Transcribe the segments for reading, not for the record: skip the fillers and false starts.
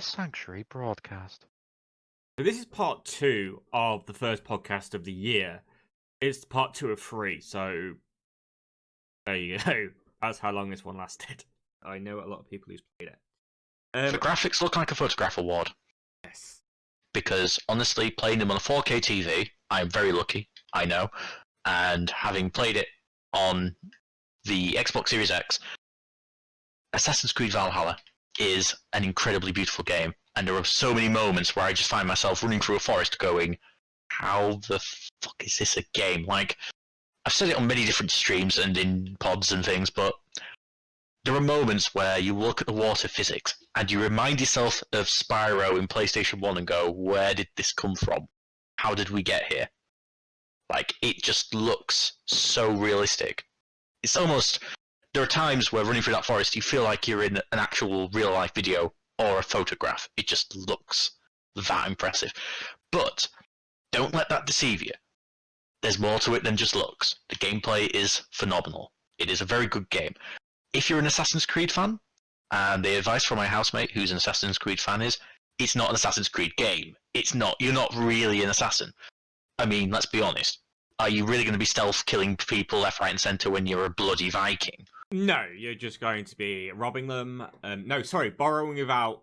A Sanctuary broadcast. So this is part 2 of the first podcast of the year. It's part 2 of 3, so there you go. That's how long this one lasted. I know a lot of people who's played it. The graphics look like a photograph award. Yes. Because honestly, playing them on a 4K TV, I'm very lucky, I know. And having played it on the Xbox Series X, Assassin's Creed Valhalla is an incredibly beautiful game. And there are so many moments where I just find myself running through a forest going, how the fuck is this a game? Like, I've said it on many different streams and in pods and things, but there are moments where you look at the water physics and you remind yourself of Spyro in PlayStation 1 and go, where did this come from? How did we get here? Like, it just looks so realistic. It's almost... There are times where running through that forest you feel like you're in an actual real-life video or a photograph. It just looks that impressive. But don't let that deceive you. There's more to it than just looks. The gameplay is phenomenal. It is a very good game. If you're an Assassin's Creed fan, and the advice from my housemate who's an Assassin's Creed fan is, it's not an Assassin's Creed game. It's not. You're not really an assassin. I mean, let's be honest. Are you really going to be stealth killing people left, right, and centre when you're a bloody Viking? No, you're just going to be robbing them. Borrowing without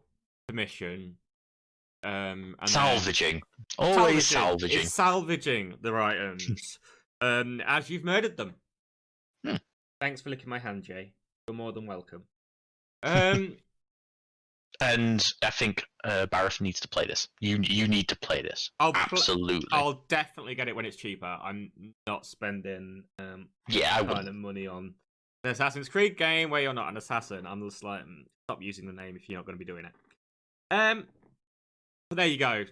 permission. And salvaging. Always salvaging. It's salvaging the items. As you've murdered them. Thanks for licking my hand, Jay. You're more than welcome. And I think Bareth needs to play this. You need to play this. Absolutely. I'll definitely get it when it's cheaper. I'm not spending kind of money on an Assassin's Creed game where you're not an assassin. I'm just like, stop using the name if you're not going to be doing it. But there you go.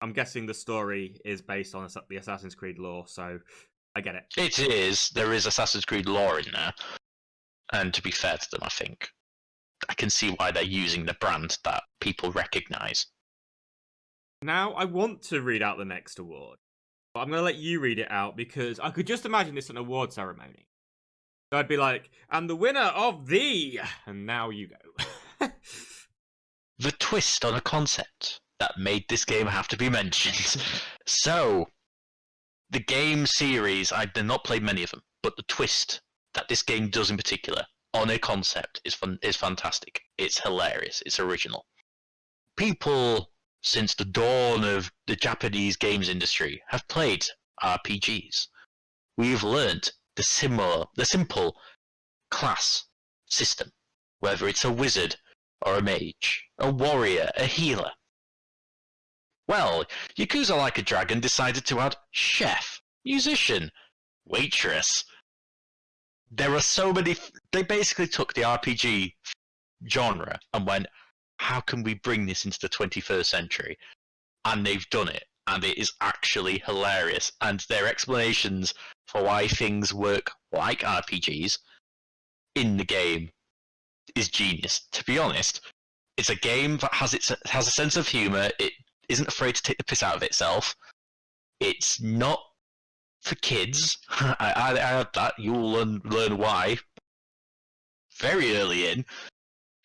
I'm guessing the story is based on the Assassin's Creed lore, so I get it. It is. There is Assassin's Creed lore in there. And to be fair to them, I think I can see why they're using the brand that people recognise. Now, I want to read out the next award, but I'm going to let you read it out because I could just imagine this at an award ceremony. So I'd be like, and the winner of the... And now you go. The twist on a concept that made this game have to be mentioned. So, the game series, I've not played many of them, but the twist that this game does in particular on a concept is fantastic. It's hilarious. It's original. People, since the dawn of the Japanese games industry, have played RPGs. We've learned the simple class system, whether it's a wizard or a mage, a warrior, a healer. Well, Yakuza Like a Dragon decided to add chef, musician, waitress. There are so many... They basically took the RPG genre and went, how can we bring this into the 21st century? And they've done it, and it is actually hilarious. And their explanations for why things work like RPGs in the game is genius. To be honest, it's a game that has a sense of humour. It isn't afraid to take the piss out of itself. It's not for kids. I had that. You'll learn why very early in.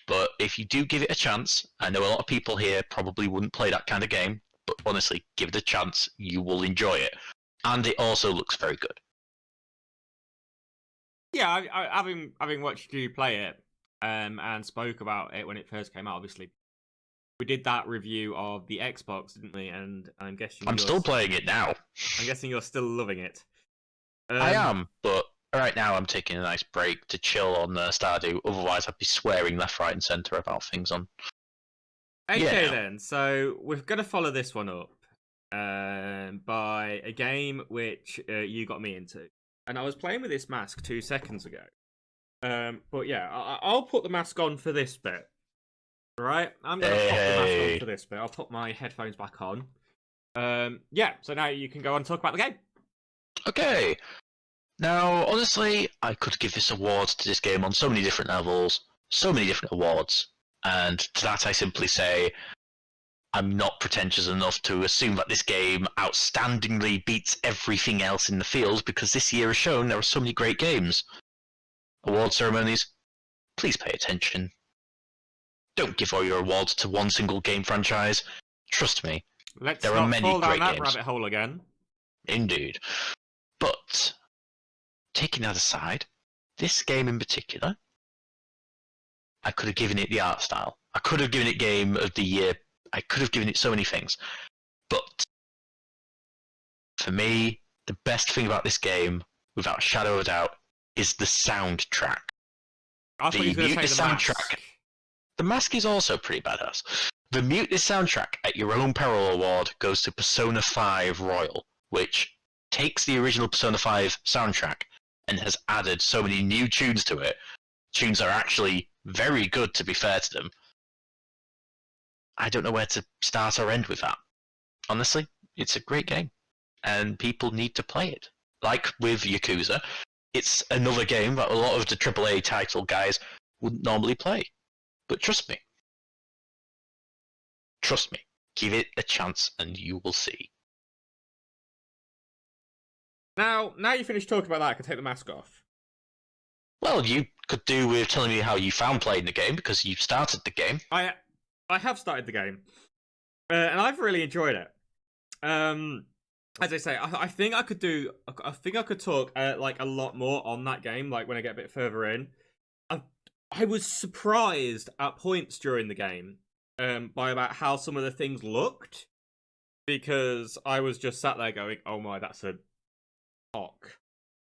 But if you do give it a chance, I know a lot of people here probably wouldn't play that kind of game, but honestly, give it a chance. You will enjoy it. And it also looks very good. Yeah, having watched you play it and spoke about it when it first came out, obviously. We did that review of the Xbox, didn't we? And I'm guessing I'm still playing it now. I'm guessing you're still loving it. I am, but right now I'm taking a nice break to chill on Stardew. Otherwise, I'd be swearing left, right, and centre about things on. Okay, then. So we're going to follow this one up by a game which you got me into. And I was playing with this mask 2 seconds ago. But yeah, I'll put the mask on for this bit. Right? I'm going to pop the mask on for this bit. I'll put my headphones back on. So now you can go on and talk about the game. Okay. Now, honestly, I could give this award to this game on so many different levels, so many different awards, and to that I simply say, I'm not pretentious enough to assume that this game outstandingly beats everything else in the field, because this year has shown there are so many great games. Award ceremonies, please pay attention. Don't give all your awards to one single game franchise. Trust me, Let's there are not many fall down great that games. rabbit hole again. Indeed. But, taking that aside, this game in particular, I could have given it the art style. I could have given it Game of the Year. I could have given it so many things. But, for me, the best thing about this game, without a shadow of a doubt, is the soundtrack. I thought you were going to say the soundtrack. mask. The mask is also pretty badass. The Mute This Soundtrack at Your Own Peril award goes to Persona 5 Royal, which takes the original Persona 5 soundtrack and has added so many new tunes to it. Tunes are actually very good, to be fair to them. I don't know where to start or end with that. Honestly, it's a great game, and people need to play it. Like with Yakuza, it's another game that a lot of the AAA title guys wouldn't normally play. But trust me, give it a chance and you will see. Now you finished talking about that, I can take the mask off. Well, you could do with telling me how you found playing the game, because you started the game. I have started the game, and I've really enjoyed it. As I say, I think I could talk like a lot more on that game, like when I get a bit further in. I was surprised at points during the game by about how some of the things looked, because I was just sat there going, "Oh my, that's a cock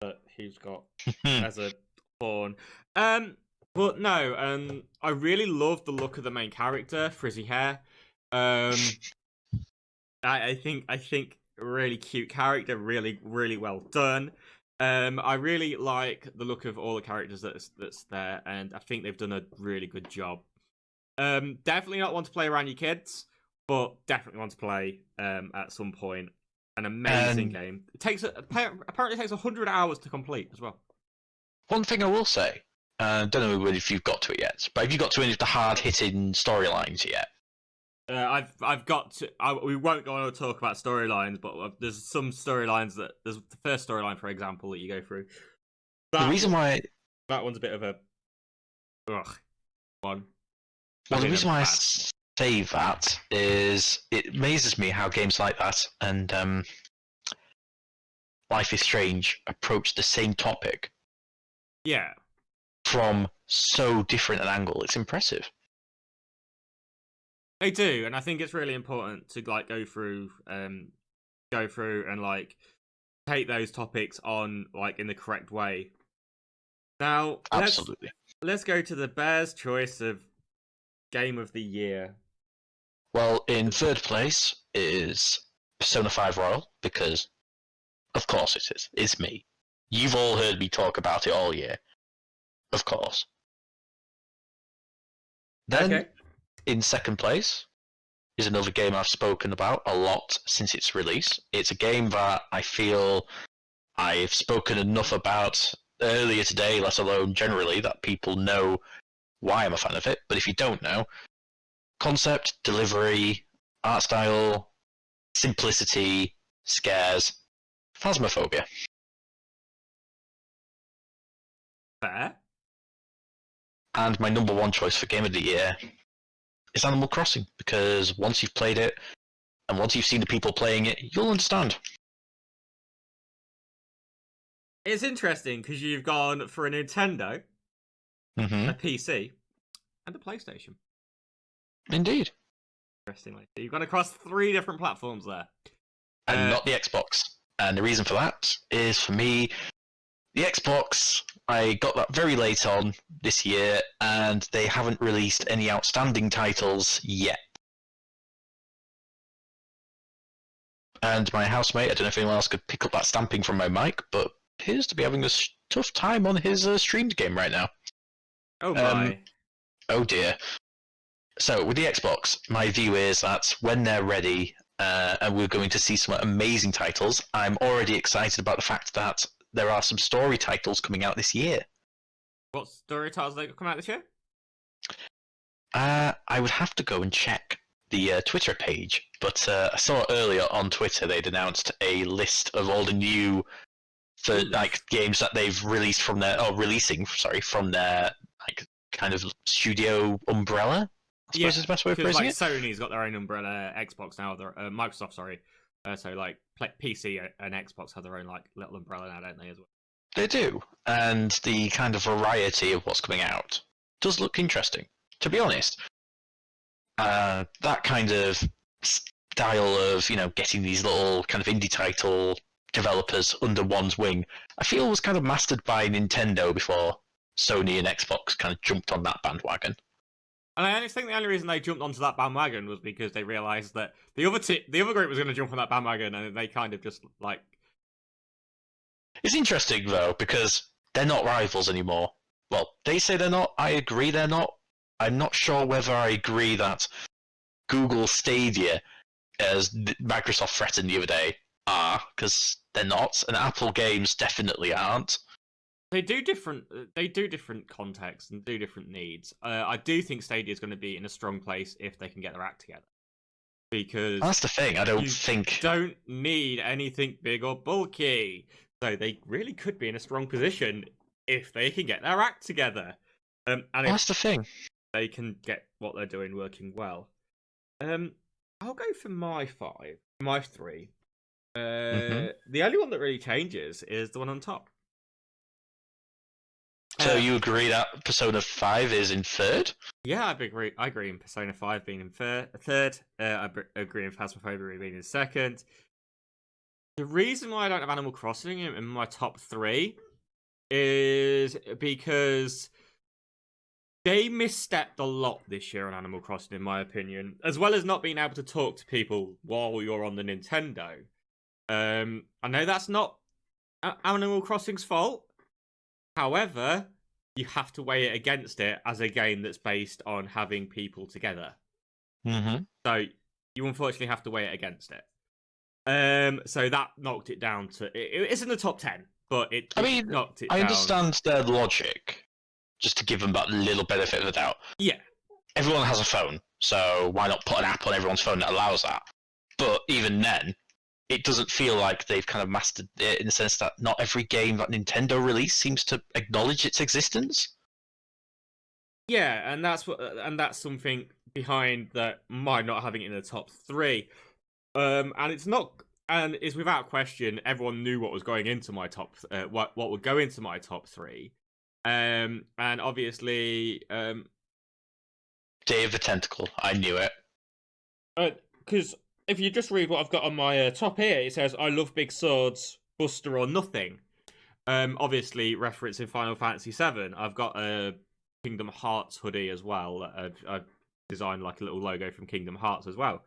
that he's got as a horn." But no, I really love the look of the main character, frizzy hair. I think really cute character, really well done. I really like the look of all the characters that's there, and I think they've done a really good job. Definitely not one to play around your kids, but definitely want to play at some point. An amazing game. Apparently takes 100 hours to complete as well. One thing I will say, I don't know if you've got to it yet, but have you got to any of the hard-hitting storylines yet? I've got to. We won't go on to talk about storylines, but there's some storylines there's the first storyline, for example, that you go through. The reason why that one's a bit of a one. Well, the reason why I say that is it amazes me how games like that and Life is Strange approach the same topic. Yeah. From so different an angle. It's impressive. They do, and I think it's really important to like go through and like take those topics on like in the correct way. Now, absolutely. Let's go to the Bears' choice of Game of the Year. Well, in third place is Persona 5 Royal, because of course it is. It's me. You've all heard me talk about it all year. Of course. Then, in second place, is another game I've spoken about a lot since its release. It's a game that I feel I've spoken enough about earlier today, let alone generally, that people know why I'm a fan of it. But if you don't know, concept, delivery, art style, simplicity, scares, Phasmophobia. Fair. And my number one choice for Game of the Year is Animal Crossing, because once you've played it, and once you've seen the people playing it, you'll understand. It's interesting, because you've gone for a Nintendo, a PC, and a PlayStation. Indeed. Interestingly. So you've gone across 3 different platforms there. And not the Xbox. And the reason for that is, for me, the Xbox, I got that very late on this year, and they haven't released any outstanding titles yet. And my housemate, I don't know if anyone else could pick up that stamping from my mic, but appears to be having a tough time on his streamed game right now. Oh my. Oh dear. So, with the Xbox, my view is that when they're ready, and we're going to see some amazing titles, I'm already excited about the fact that there are some story titles coming out this year. What story titles are coming out this year? I would have to go and check the Twitter page, but I saw earlier on Twitter they'd announced a list of all the new games that they've released from their releasing from their like kind of studio umbrella. I suppose is the best way of because phrasing like it. Sony's got their own umbrella, Xbox now, Microsoft, sorry. So like PC and Xbox have their own like little umbrella now, don't they, as well? They do, and the kind of variety of what's coming out does look interesting. To be honest, that kind of style of getting these little kind of indie title developers under one's wing, I feel was kind of mastered by Nintendo before Sony and Xbox kind of jumped on that bandwagon. And I think the only reason they jumped onto that bandwagon was because they realised that the other group was going to jump on that bandwagon, and they kind of just like. It's interesting though because they're not rivals anymore. Well, they say they're not. I agree they're not. I'm not sure whether I agree that Google Stadia, as Microsoft threatened the other day, are, because they're not, and Apple games definitely aren't. They do different contexts and do different needs. I do think Stadia is going to be in a strong place if they can get their act together. Because that's the thing. I don't need anything big or bulky. So they really could be in a strong position if they can get their act together. And that's the thing. They can get what they're doing working well. I'll go for my three. The only one that really changes is the one on top. So you agree that Persona 5 is in third? Yeah, I agree in Persona 5 being in third. I agree in Phasmophobia being in second. The reason why I don't have Animal Crossing in my top three is because they misstepped a lot this year on Animal Crossing, in my opinion, as well as not being able to talk to people while you're on the Nintendo. I know that's not Animal Crossing's fault. However, you have to weigh it against it as a game that's based on having people together. Mm-hmm. So you unfortunately have to weigh it against it. So that knocked it down to... It's in the top 10, but it knocked it down. I understand their logic, just to give them that little benefit of the doubt. Yeah. Everyone has a phone, so why not put an app on everyone's phone that allows that? But even then, it doesn't feel like they've kind of mastered it in the sense that not every game that Nintendo released seems to acknowledge its existence. Yeah, and that's something behind that mine not having it in the top three. And it's without question, everyone knew what was going into my top, what would go into my top three. And obviously, Day of the Tentacle, I knew it. Because if you just read what I've got on my top here, it says, I love big swords, Buster or nothing. Obviously, referencing Final Fantasy VII. I've got a Kingdom Hearts hoodie as well. I've designed like a little logo from Kingdom Hearts as well.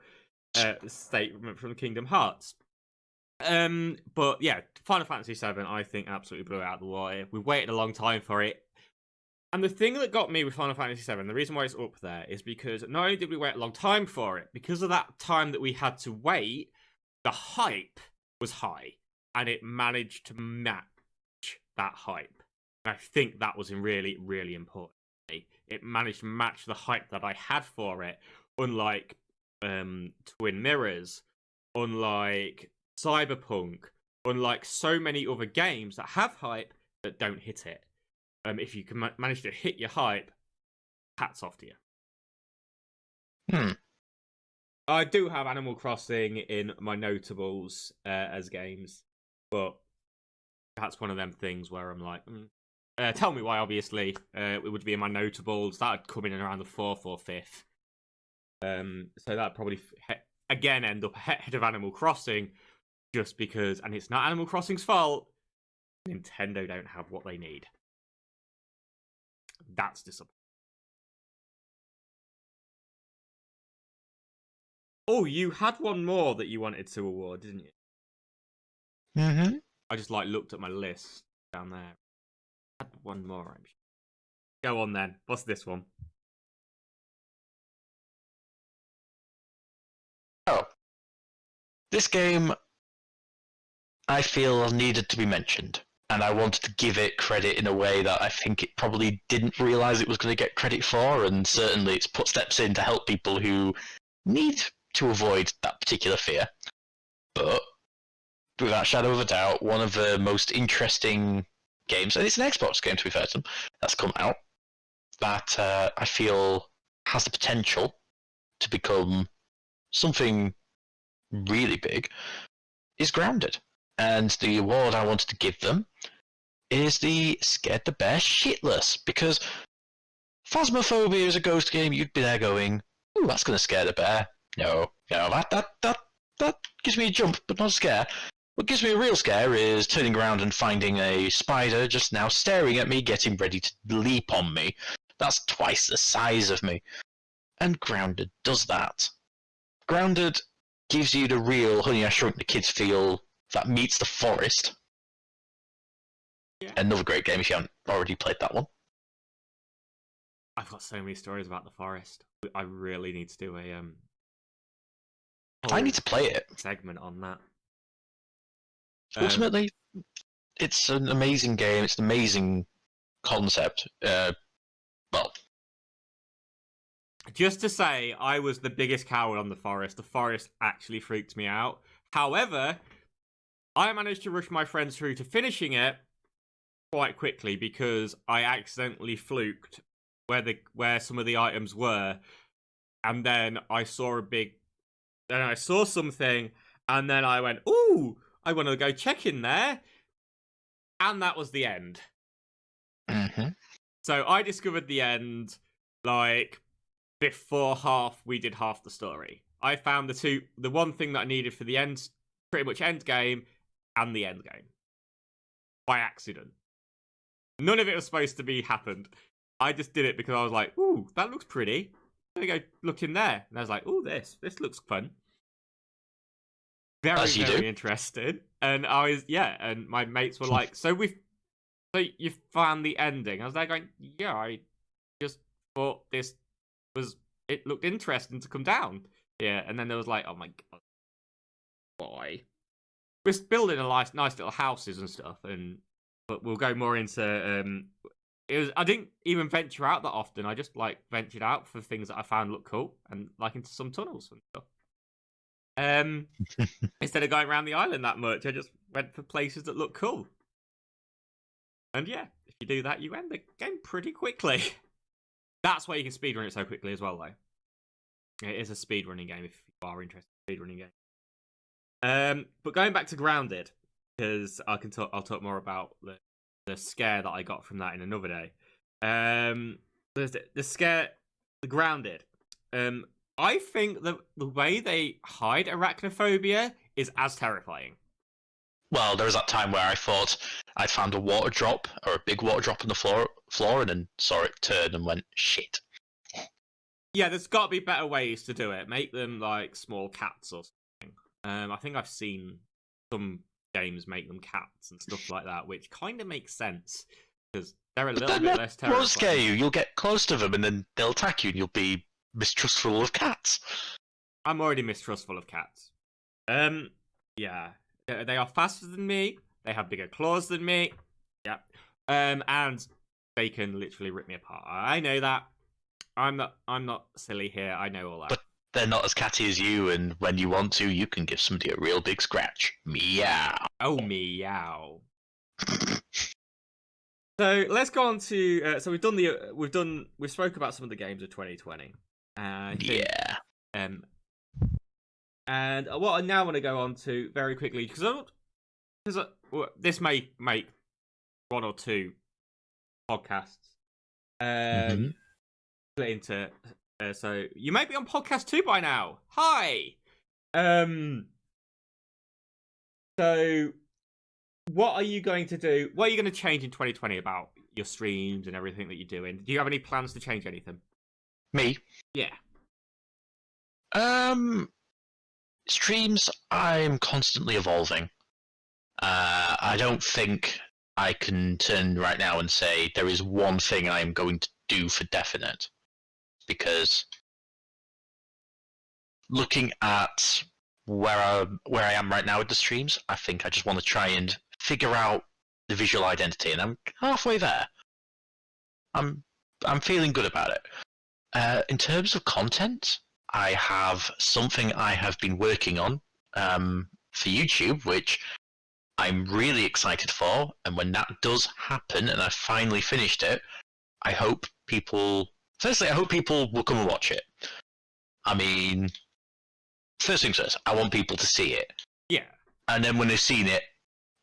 Statement from Kingdom Hearts. But yeah, Final Fantasy VII, I think, absolutely blew it out of the water. We waited a long time for it. And the thing that got me with Final Fantasy VII, the reason why it's up there, is because not only did we wait a long time for it, because of that time that we had to wait, the hype was high, and it managed to match that hype. And I think that was really, really important. It managed to match the hype that I had for it, unlike Twin Mirrors, unlike Cyberpunk, unlike so many other games that have hype that don't hit it. If you can manage to hit your hype, hats off to you. I do have Animal Crossing in my notables as games, but that's one of them things where I'm like, tell me why, obviously. It would be in my notables. That would come in around the 4th or 5th. So that'd probably, again, end up ahead of Animal Crossing, just because, and it's not Animal Crossing's fault, Nintendo don't have what they need. That's disappointing. Oh, you had one more that you wanted to award, didn't you? Mm-hmm. I just looked at my list down there. I had one more. I'm sure. Go on then. What's this one? Oh. This game, I feel, needed to be mentioned. And I wanted to give it credit in a way that I think it probably didn't realise it was going to get credit for, and certainly it's put steps in to help people who need to avoid that particular fear. But, without shadow of a doubt, one of the most interesting games, and it's an Xbox game to be fair to them, that's come out, that I feel has the potential to become something really big is Grounded. And the award I wanted to give them is the Scared the Bear Shitless, because Phasmophobia is a ghost game. You'd be there going, "Ooh, that's going to scare the bear." No, that gives me a jump, but not a scare. What gives me a real scare is turning around and finding a spider just now staring at me, getting ready to leap on me. That's twice the size of me. And Grounded does that. Grounded gives you the real Honey, I Shrunk the Kids feel that meets the forest. Yeah. Another great game if you haven't already played that one. I've got so many stories about the forest. I really need to do a I need to play it. segment on that. Ultimately, it's an amazing game. It's an amazing concept. Well, just to say, I was the biggest coward on the forest. The forest actually freaked me out. However, I managed to rush my friends through to finishing it quite quickly because I accidentally fluked where some of the items were, and then I saw something, and then I went, "Ooh, I want to go check in there," and that was the end. mm-hmm. So I discovered the end like before we did half the story. I found the one thing that I needed for the end, pretty much end game, and the end game by accident. None of it was supposed to be happened. I just did it because I was like, "Ooh, that looks pretty. Let me go look in there." And I was like, "Ooh, this looks fun." Very, very interested. And and my mates were like, so you found the ending. I was there going, "Yeah, I just thought it looked interesting to come down." Yeah, and then there was like, "Oh my god, boy." We're building a nice little houses and stuff, but we'll go more into I didn't even venture out that often. I just like ventured out for things that I found look cool and like into some tunnels and stuff. Instead of going around the island that much, I just went for places that look cool. And yeah, if you do that, you end the game pretty quickly. That's why you can speedrun it so quickly as well, though. It is a speedrunning game if you are interested in speedrunning game. But going back to Grounded, because I'll talk more about the scare that I got from that in another day. There's the Grounded. I think the way they hide arachnophobia is as terrifying. Well, there was that time where I thought I'd found a water drop or a big water drop on the floor, and then saw it turn and went, "Shit." Yeah, there's got to be better ways to do it. Make them like small cats or something. I think I've seen some games make them cats and stuff like that, which kind of makes sense because they're a little bit less terrifying. Won't scare you. You'll get close to them and then they'll attack you, and you'll be mistrustful of cats. I'm already mistrustful of cats. Yeah, they are faster than me. They have bigger claws than me. Yeah. And they can literally rip me apart. I know that. I'm not silly here. I know all that. But they're not as catty as you, and when you want to, you can give somebody a real big scratch. Meow. Oh, meow. So let's go on to. So we've spoke about some of the games of 2020. Yeah. And what I now want to go on to very quickly because this may make one or two podcasts. Split into. So you may be on podcast 2 by now. Hi. So what are you going to do? What are you going to change in 2020 about your streams and everything that you're doing? Do you have any plans to change anything? Me? Yeah. Streams, I'm constantly evolving. I don't think I can turn right now and say there is one thing I am going to do for definite. Because looking at where I am right now with the streams, I think I just want to try and figure out the visual identity, and I'm halfway there. I'm feeling good about it. In terms of content, I have something I have been working on for YouTube, which I'm really excited for. And when that does happen, and I finally finished it, I hope people Firstly, I hope people will come and watch it. I mean, first things first, I want people to see it. Yeah. And then when they've seen it,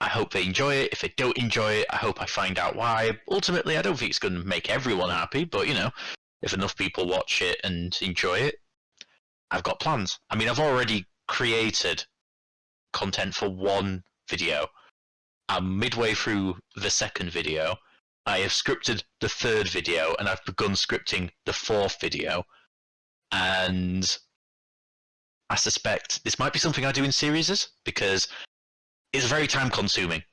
I hope they enjoy it. If they don't enjoy it, I hope I find out why. Ultimately, I don't think it's going to make everyone happy, but, if enough people watch it and enjoy it, I've got plans. I mean, I've already created content for one video. I'm midway through the second video. I have scripted the third video, and I've begun scripting the fourth video. And I suspect this might be something I do in series, because it's very time consuming.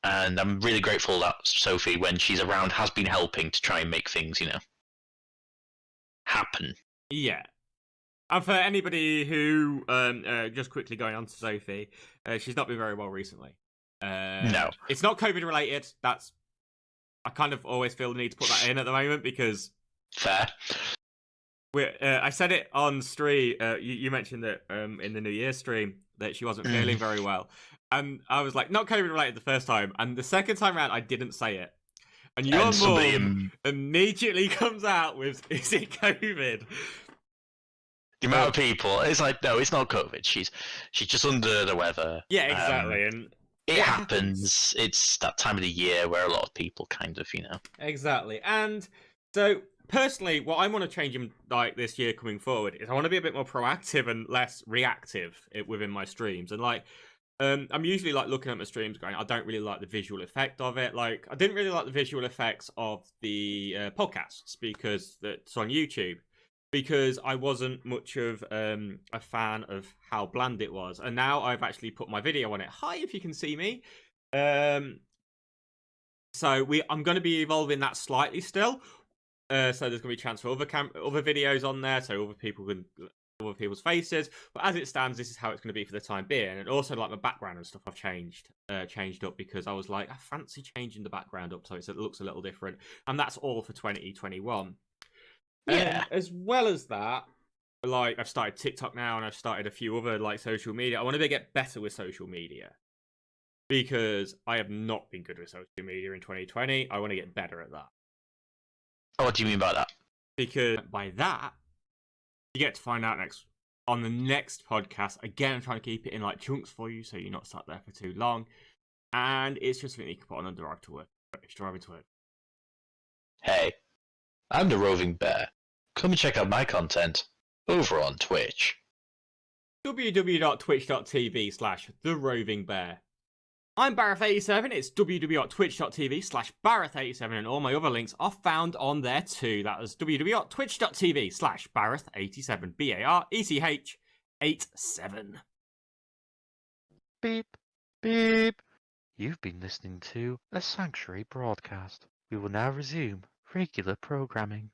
And I'm really grateful that Sophie, when she's around, has been helping to try and make things, happen. Yeah. And for anybody who, just quickly going on to Sophie, she's not been very well recently. No. It's not COVID related. I kind of always feel the need to put that in at the moment because... Fair. I said it on stream. You mentioned that in the New Year stream that she wasn't feeling very well. And I was like, not COVID related the first time. And the second time around, I didn't say it. And your mum immediately comes out with, is it COVID? The amount of people, it's like, no, it's not COVID. She's just under the weather. Yeah, exactly. And it happens. It's that time of the year where a lot of people kind of, Exactly. And so, personally, what I want to change in this year coming forward is I want to be a bit more proactive and less reactive within my streams. And I'm usually looking at my streams going, I don't really like the visual effect of it. I didn't really like the visual effects of the podcasts because that's on YouTube, because I wasn't much of a fan of how bland it was. And now I've actually put my video on it. Hi, if you can see me. So I'm going to be evolving that slightly still. So there's going to be a chance for other videos on there, so other people's faces. But as it stands, this is how it's going to be for the time being. And also, my background and stuff, I've changed up because I was like, I fancy changing the background up so it looks a little different. And that's all for 2021. Yeah. As well as that, I've started TikTok now, and I've started a few other social media. I want to get better with social media because I have not been good with social media in 2020. I want to get better at that. Oh, what do you mean by that? Because by that, you get to find out on the next podcast. Again, I'm trying to keep it in chunks for you, so you're not sat there for too long. And it's just something you can put on a drive to work. Driving to work. Hey, I'm the Roving Bear. Come and check out my content over on Twitch. www.twitch.tv/therovingbear. I'm Barrett87, it's www.twitch.tv/Barrett87, and all my other links are found on there too. That is www.twitch.tv/Barrett87, BARECH87. Beep, beep. You've been listening to a Sanctuary broadcast. We will now resume regular programming.